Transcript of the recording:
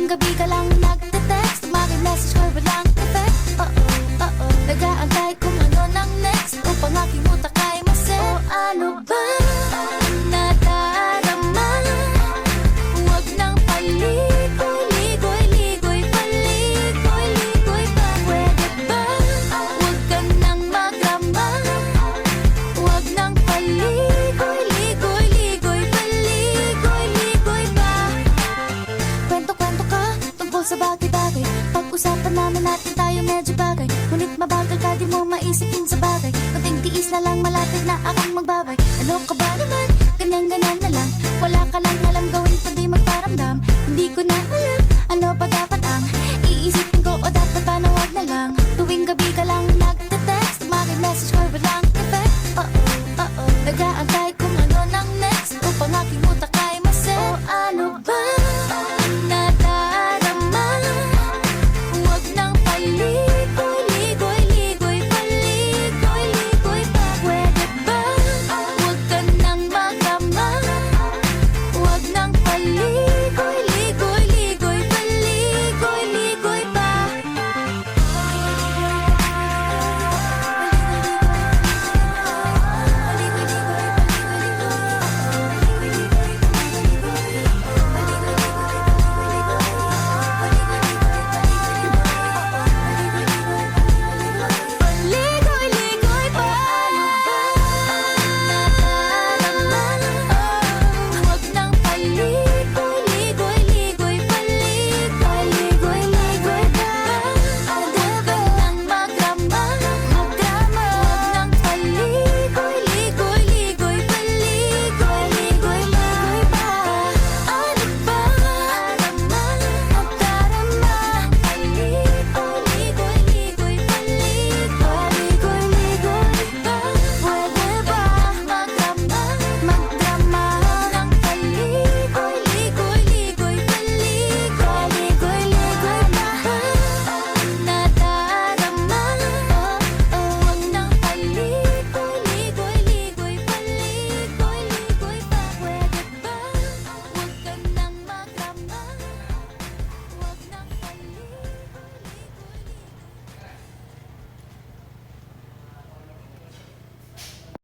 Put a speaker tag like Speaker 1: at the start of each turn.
Speaker 1: Tuwing gabi ka lang nagte-text, maki-message ko walang effect. Nag-aantay kung ano nang next upang aking utak ay masip. O ano ba nadarama? Huwag nang paligoy-ligoy-ligoy, paligoy-ligoy pa. Pwede ba? Huwag ka nang magrama. Huwag nang paligoy-ligoy-ligoy, paligoy-ligoy pa. Kwento-kwento ka tungkol sa bagay-bagay. Pag-usapan namin natin tayo medyo bagay. Ngunit mabagal ka, di mo maisipin sa bagay. Kunting tiis na lang, malapit na akong magbabay.